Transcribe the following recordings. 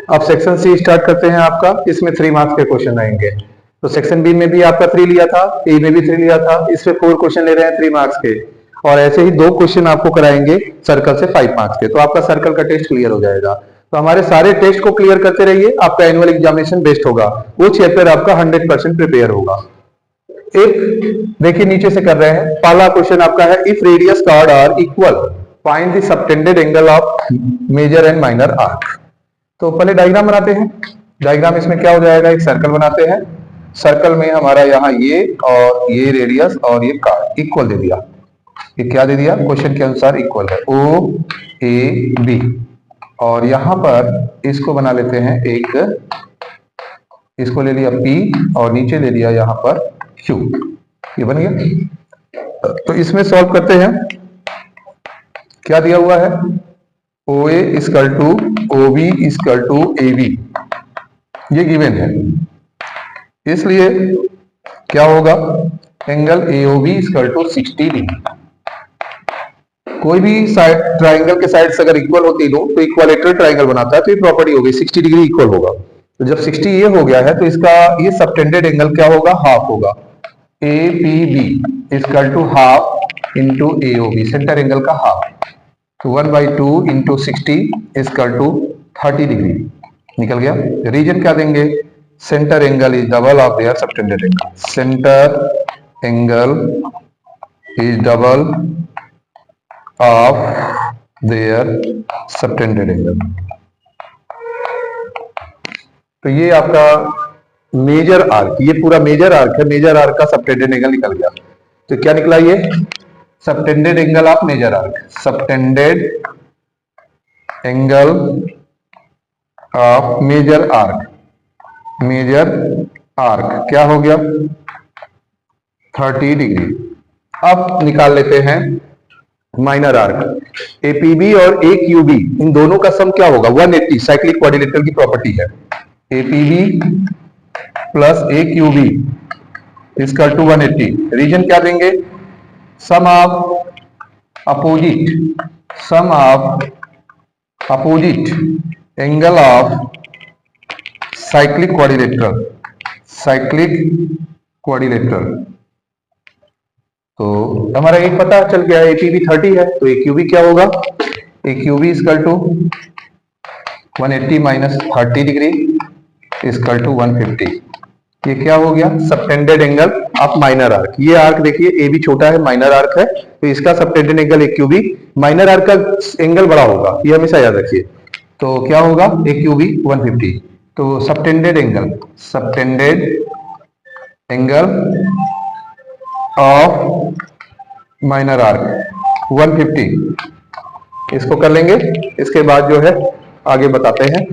अब section C start करते हैं आपका। इसमें 3 मार्क्स के क्वेश्चन आएंगे। तो सेक्शन बी में भी आपका 3 लिया था, ए में भी 3 लिया था, इसमें 4 क्वेश्चन ले रहे हैं 3 मार्क्स के, और ऐसे ही 2 क्वेश्चन आपको कराएंगे सर्कल से 5 मार्क्स के। तो आपका सर्कल का टेस्ट क्लियर हो जाएगा। तो हमारे सारे टेस्ट को क्लियर करते रहिए, आपका एनुअल एग्जामिनेशन बेस्ट होगा, वो चैप्टर आपका 100% प्रिपेयर होगा। एक देखिए नीचे से कर रहे हैं, पहला क्वेश्चन आपका है if radius chord r equal find the subtended angle of major and minor arc. तो पहले डायग्राम बनाते हैं। डायग्राम इसमें क्या हो जाएगा, एक सर्कल बनाते हैं। सर्कल में हमारा यहाँ ये और ये रेडियस और ये कार्ड इक्वल दे दिया। ये क्या दे दिया, क्वेश्चन के अनुसार इक्वल है, ओ ए बी, और यहां पर इसको बना लेते हैं एक, इसको ले लिया P और नीचे ले लिया यहां पर Q, ये बन गया। तो इसमें सॉल्व करते हैं। क्या दिया हुआ है, OA equal to OB equal to AB, ये गिवन है, इसलिए क्या होगा, angle AOB equal to 60 degree. कोई भी साइड ट्राइंगल के साइड्स अगर इक्वल होती हो तो इक्वालेटरल ट्राइंगल बनाता है, तो ये प्रॉपर्टी होगी 60 डिग्री इक्वल होगा। तो जब 60 ये हो गया है तो इसका ये सबटेंडेड एंगल क्या होगा, हाफ होगा। APB equal to half into AOB, centre angle का हाफ, तो 1/2 इंटू 60 इक्वल टू 30 डिग्री निकल गया। रीजन क्या देंगे, centre angle is double of their subtended angle, centre angle is double of their subtended angle. तो ये आपका मेजर आर्क, ये पूरा मेजर आर्क है, मेजर आर्क का सबटेंडेड एंगल निकल गया। तो क्या निकला, ये subtended angle of major arc, subtended angle of major arc, major arc क्या हो गया 30 डिग्री। अब निकाल लेते हैं माइनर आर्क, APB और AQB इन दोनों का सम क्या होगा 180, साइक्लिक क्वाड्रिलेटरल की प्रॉपर्टी है। APB plus AQB equal to 180। Reason क्या देंगे, sum of opposite, sum of opposite angle of cyclic quadrilateral, cyclic quadrilateral. तो हमारा एक पता चल गया, APB 30 है, तो AQB क्या होगा, AQB equal to 180 minus 30 degree equal to 150। ये क्या हो गया, subtended angle of minor arc. ये आर्क देखिए AB छोटा है, माइनर आर्क है, तो इसका subtended angle AQB, minor arc का एंगल बड़ा होगा, ये हमेशा याद रखिए। तो क्या होगा, AQB 150। तो subtended angle, subtended angle of minor arc 150, इसको कर लेंगे। इसके बाद जो है आगे बताते हैं।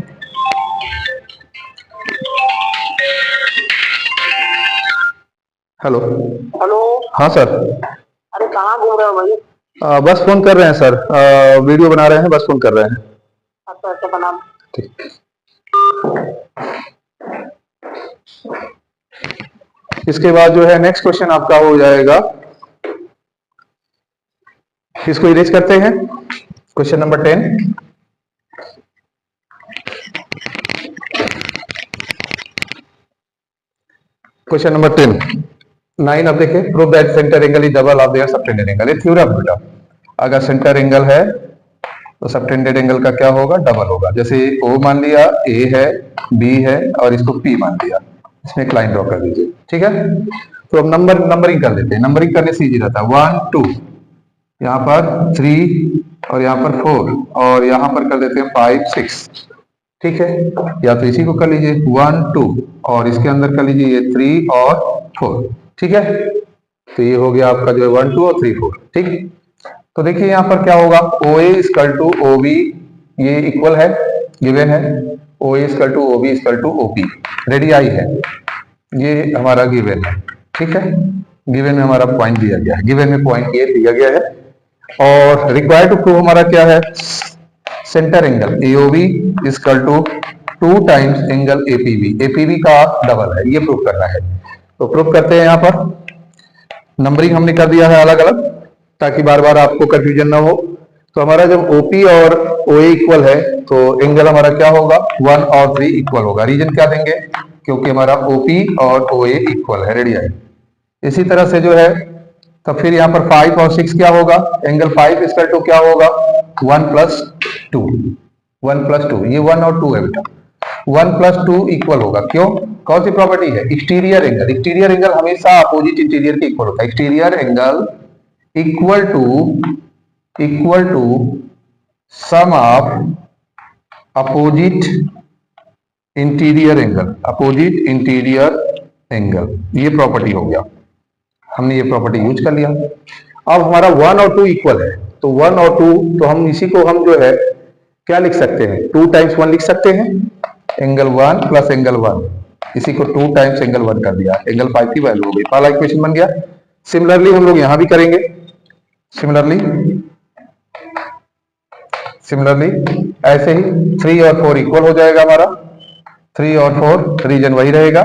हेलो हेलो, हाँ सर। अरे कहाँ घूम रहे हो भाई? बस फोन कर रहे हैं सर, वीडियो बना रहे हैं, बस फोन कर रहे हैं। अच्छा अच्छा, बना। ठीक। इसके बाद जो है नेक्स्ट क्वेश्चन आपका हो जाएगा, इसको इरेज करते हैं। Question number 10, question number 10 9। अब देखिए, prove that centre angle is double of their subtended angle. ये थ्योरम बेटा, अगर सेंटर एंगल है तो सबटेंडेड एंगल का क्या होगा, डबल होगा। जैसे O मान लिया, A है, B है और इसको P मान लिया, इसमें एक लाइन ड्रॉ कर दीजिए, ठीक है। तो अब नंबरिंग कर देते हैं। नंबरिंग करने से इजी रहता है, 1 2, यहाँ पर 3 और यहाँ पर 4 और यहाँ पर कर देते हैं 5 6, ठीक है। या तो इसी को कर लीजिए 1 2 और इसके अंदर कर लीजिए ये 3 और 4, ठीक है। तो ये हो गया आपका जो है 1 2 और 3 4, ठीक। तो देखिए यहाँ पर क्या होगा, OA इक्वल टू OB, ये इक्वल है, गिवन है। OA equal to OB equal to OP, radii है, ये हमारा गिवन है, ठीक है। गिवन में हमारा पॉइंट दिया गया है, गिवन में पॉइंट ये दिया गया है। और रिक्वायर्ड टू प्रूव हमारा क्या है, centre angle AOB equal to 2 times angle APB, APB का डबल है, ये प्रूव करना है। तो प्रूव करते हैं। यहाँ पर नंबरिंग हमने कर दिया है अलग अलग, ताकि बार बार आपको कंफ्यूजन ना हो। तो हमारा जब OP और OA इक्वल है तो एंगल हमारा क्या होगा, 1 और 3 इक्वल होगा। रीजन क्या देंगे, क्योंकि हमारा OP और OA इक्वल है, रेडियाई। इसी तरह से जो है तो फिर यहाँ पर 5 और 6 क्या होगा, एंगल 5 इसका टू क्या होगा, 1 प्लस 2, 1 प्लस 2, ये 1 और 2 है बेटा, 1 प्लस 2 इक्वल होगा। क्यों, कौन सी प्रॉपर्टी है, एक्सटीरियर एंगल। एक्सटीरियर एंगल हमेशा अपोजिट इंटीरियर के इक्वल होता है। Exterior angle equal to sum of opposite interior angle, opposite interior angle, ये प्रॉपर्टी हो गया। हमने ये प्रॉपर्टी यूज कर लिया। अब हमारा 1 और 2 इक्वल है, तो 1 और 2, तो हम इसी को हम जो है क्या लिख सकते हैं, 2 टाइम्स 1 लिख सकते हैं, एंगल 1 प्लस एंगल 1, इसी को 2 टाइम्स एंगल 1 कर दिया, एंगल 5 की वैल्यू हो गई, पहला इक्वेशन बन गया। सिमिलरली हम लोग यहां भी करेंगे, सिमिलरली ऐसे ही 3 और 4 इक्वल हो जाएगा हमारा, 3 और 4 रीजन वही रहेगा।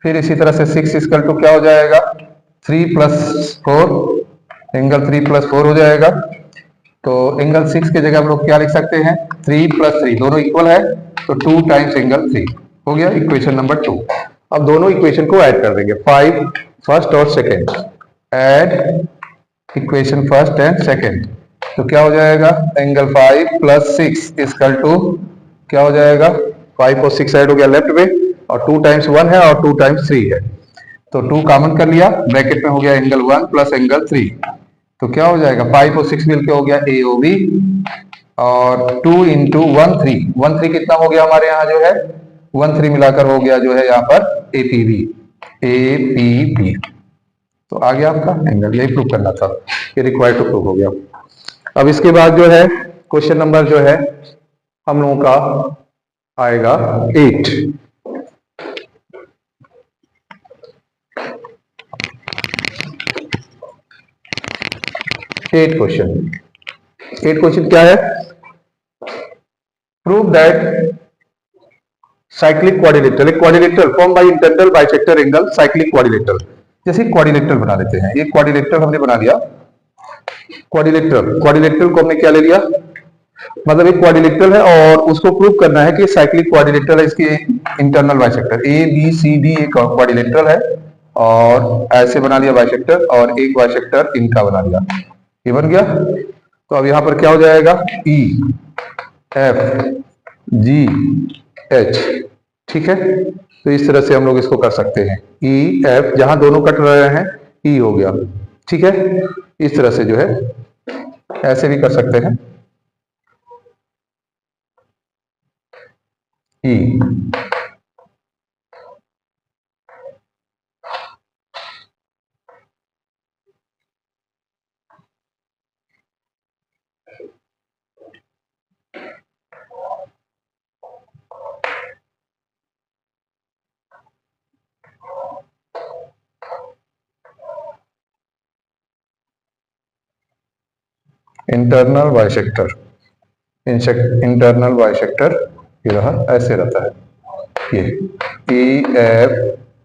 फिर इसी तरह से 6 इक्वल टू क्या हो जाएगा, 3 प्लस 4, एंगल 3 प्लस 4 हो जाएगा। तो एंगल 6 की जगह हम लोग क्या लिख सकते हैं, 3 प्लस 3, दोनों इक्वल है तो 2 टाइम्स एंगल 3 हो गया, इक्वेशन नंबर 2। अब दोनों इक्वेशन को ऐड कर देंगे, 5 फर्स्ट और second, add equation first and second, तो क्या हो जाएगा, एंगल 5 प्लस 6 इक्वल टू क्या हो जाएगा, 5 और 6 ऐड हो गया लेफ्ट में, और 2 टाइम्स 1 है और 2 टाइम्स 3 है, तो 2 कॉमन कर लिया, ब्रैकेट में हो गया एंगल 1 प्लस एंगल 3, तो क्या हो जाएगा, 5 और 6 मिलके हो गया AOB, और 2 इंटू 1 3 कितना हो गया हमारे यहाँ जो है, 1 3 मिलाकर हो गया जो है यहाँ पर APB, तो आ गया आपका एंगल, यही प्रूव करना था, ये रिक्वायर्ड टू प्रूव हो गया। अब इसके बाद जो है क्वेश्चन नंबर जो है हम लोगों का आएगा 8। एट क्वेश्चन क्या है, प्रूव दैट साइक्लिक क्वाड्रिलेटरल, एक quadrilateral form by internal bisector angle, cyclic quadrilateral, जैसे क्वाड्रिलेटरल बना लेते हैं, ये क्वाड्रिलेटरल हमने बना लिया, क्वाड्रिलेटरल को हमने क्या ले लिया, मतलब एक क्वाड्रिलेटरल है और उसको प्रूव करना है कि साइक्लिक क्वाड्रिलेटरल है, इसकी इंटरनल बाइसेक्टर ABCD एक क्वाड्रिलेटरल है, और ऐसे बना लिया बाइसेक्टर, और एक बाइसेक्टर इनका बना लिया, ये बन गया। तो अब यहां पर क्या हो जाएगा, EFGH, ठीक है, तो इस तरह से हम लोग इसको कर सकते हैं, EF जहां दोनों कट रहे हैं E हो गया, ठीक है, इस तरह से जो है ऐसे भी कर सकते हैं, E इंटरनल बाइसेक्टर ये रहा, ऐसे रहता है ये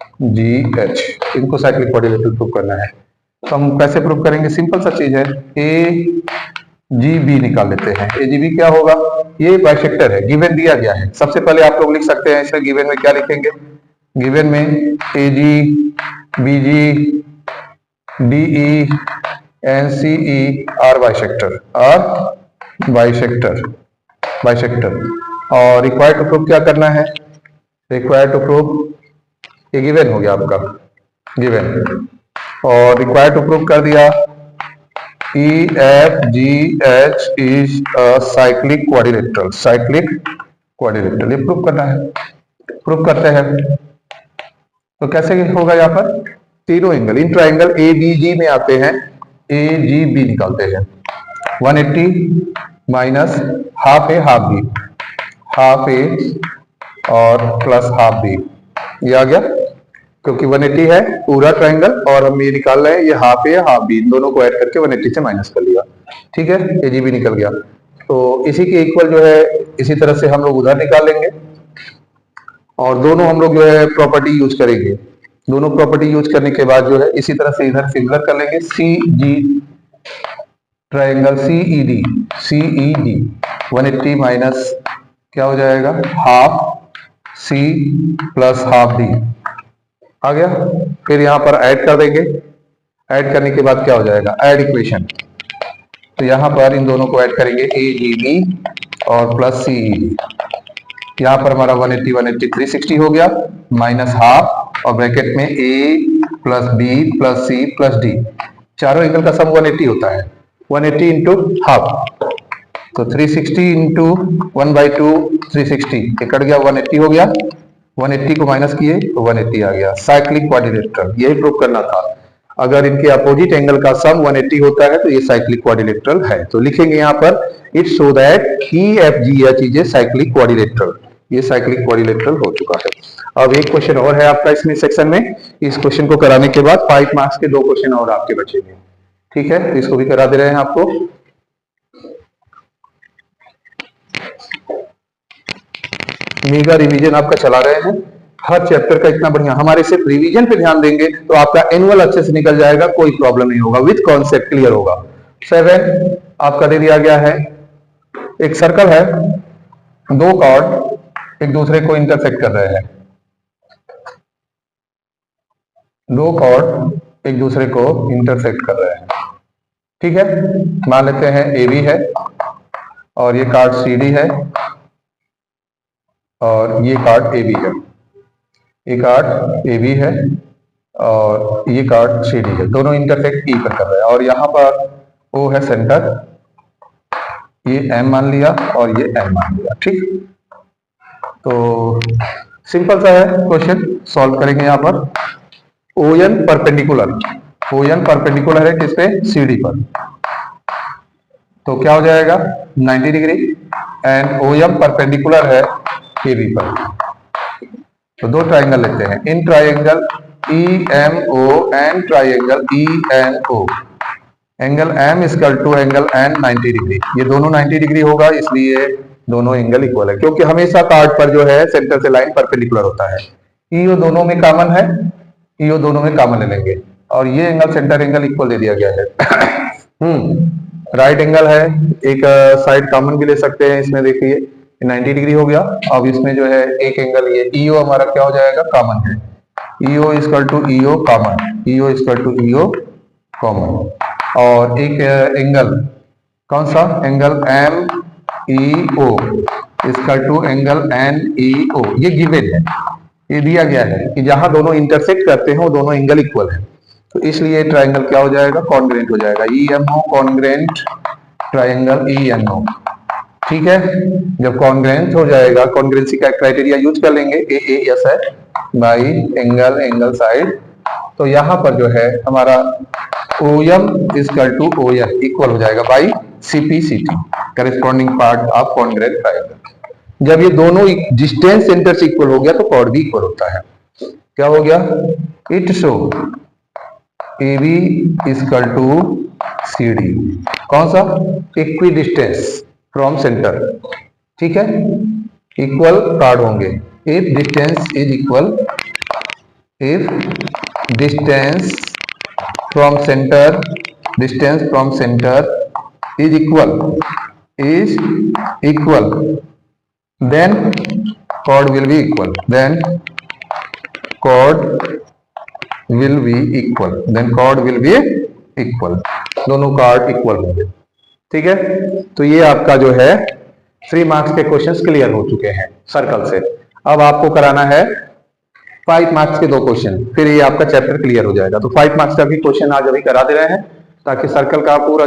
EFGH, इनको साइक्लिक क्वाड्रिलेटरल प्रूव करना है। तो हम कैसे प्रूव करेंगे, सिंपल सा चीज है, AGB निकाल लेते हैं। AGB क्या होगा, ये बाइसेक्टर है, गिवन दिया गया है, सबसे पहले आप लोग लिख सकते हैं इसे, गिवन में क्या लिखेंगे, गिवन में AG BG DE NCE are bisector, और रिक्वायर्ड टू प्रूव क्या करना है, रिक्वायर्ड टू प्रूव, ये गिवन हो गया आपका, गिवन, और रिक्वायर्ड टू प्रूव कर दिया, EFGH is a cyclic quadrilateral, ये प्रूव करना है, प्रूव करते हैं। तो कैसे होगा, यहाँ पर तीनों एंगल इन ट्राइंगल ABG में आते हैं, AGB निकालते हैं, 180 माइनस हाफ A और प्लस हाफ B, ये आ गया, क्योंकि 180 है पूरा ट्राइंगल और हम ये निकाल रहे हैं, ये हाफ A हाफ B, दोनों को ऐड करके 180 से माइनस कर लिया, ठीक है, AGB निकल गया। तो इसी के इक्वल जो है इसी तरह से हम लोग उधर निकाल लेंगे, और दोनों हम लोग जो है प्रॉपर्टी यूज करेंगे, दोनों प्रॉपर्टी यूज करने के बाद जो है इसी तरह से इधर सिमिलर कर लेंगे, CG ट्राइंगल CED 180 माइनस क्या हो जाएगा, half C plus half D आ गया। फिर यहां पर ऐड कर देंगे, ऐड करने के बाद क्या हो जाएगा, ऐड इक्वेशन। तो यहां पर इन दोनों को ऐड करेंगे, ए जी बी और प्लस सी ई डी। यहां पर हमारा 180 180 360 हो गया, माइनस हाफ और ब्रैकेट में A plus B plus C plus D. चारों एंगल का सम 180 होता है, 180 इंटू हाफ, तो 360 इंटू 1/2 360, ये कट गया, 180 हो गया। 180 को माइनस किए तो 180 आ गया। साइक्लिक क्वाड्रिलेटरल, यही प्रूव करना था। अगर इनके अपोजिट एंगल का सम 180 होता है तो ये साइक्लिक क्वाड्रिलेटरल है। तो लिखेंगे यहाँ पर it show that EFGH is a cyclic quadrilateral. ये साइक्लिक क्वाड्रिलेटरल हो चुका है। अब एक क्वेश्चन और है आपका इसमें सेक्शन में। इस क्वेश्चन को कराने के बाद 5 मार्क्स के 2 क्वेश्चन और आपके बचेंगे। ठीक है, तो इसको भी करा दे रहे हैं आपको। मेगा रिवीजन आपका चला रहे हैं, हर चैप्टर का इतना बढ़िया। हमारे सिर्फ रिवीजन पे ध्यान देंगे तो आपका एनुअल अच्छे से निकल जाएगा, कोई प्रॉब्लम नहीं होगा, विद कॉन्सेप्ट क्लियर होगा। 7 आपका दे दिया गया है, एक सर्कल है, 2 कॉर्ड एक दूसरे को इंटरसेक्ट कर रहे हैं। 2 कॉर्ड एक दूसरे को इंटरसेक्ट कर रहे हैं। ठीक है, मान लेते हैं AB है और ये कार्ड CD है और ये कार्ड AB है। ये कार्ड AB है और ये कार्ड CD है, दोनों इंटरसेक्ट E पर कर रहे हैं और यहाँ पर O है सेंटर, ये M मान लिया और ये M मान लिया। ठीक, तो सिंपल सा है क्वेश्चन, सॉल्व करेंगे यहाँ पर। ON परपेंडिकुलर, ON परपेंडिकुलर है किस पे, CD पर, तो क्या हो जाएगा 90 डिग्री, एंड OM परपेंडिकुलर है AB पर। तो 2 ट्राइंगल लेते हैं, in triangle EMO and triangle ENO, angle M equal to angle N 90 degree. ये दोनों 90 डिग्री होगा, इसलिए दोनों एंगल इक्वल है, क्योंकि हमेशा कार्ड पर जो है सेंटर से लाइन परपेंडिकुलर होता है। EO दोनों में कॉमन है, EO दोनों में कॉमन ले लेंगे और ये एंगल सेंटर एंगल इक्वल दे दिया गया है। राइट एंगल है, एक साइड कॉमन भी ले सकते हैं, इसमें देखिए 90 डिग्री हो गया। अब इसमें जो है एक एंगल ये EO हमारा क्या हो जाएगा, कॉमन है, EO equal to EO common, EO equal to EO common. और एक एंगल कौन सा, angle MEO equal to angle NEO, ये गिवन है, ये दिया गया है कि जहां दोनों इंटरसेक्ट करते हैं वो दोनों एंगल इक्वल है, तो इसलिए ट्राइंगल क्या हो जाएगा, कॉन्ग्रेंट हो जाएगा, EMO कॉन्ग्रेंट ट्राइंगल ENO। ठीक है, जब कॉन्ग्रेंट हो जाएगा, कॉन्ग्रेंसी का क्राइटेरिया यूज कर लेंगे, AAS है बाई एंगल एंगल साइड, तो यहां पर जो है हमारा OM equal to ON equal हो जाएगा by CPCT, corresponding part of congruent triangle. जब ये दोनों डिस्टेंस सेंटर से इक्वल हो गया तो कॉर्ड भी इक्वल होता है। क्या हो गया, it show AB equal to CD, कौन सा, इक्वी डिस्टेंस फ्रॉम सेंटर। ठीक है, इक्वल कार्ड होंगे if distance is equal, if distance from centre, distance from centre is equal, then chord will be equal, then chord will be equal, then chord will be equal, दोनों card equal होंगे। ठीक है, तो ये आपका जो है 3 मार्क्स के क्वेश्चंस क्लियर हो चुके हैं सर्कल से। अब आपको कराना है 5 मार्क्स के 2 क्वेश्चन, फिर ये आपका चैप्टर क्लियर हो जाएगा। तो 5 मार्क्स का भी क्वेश्चन आज अभी करा दे रहे हैं ताकि सर्कल का पूरा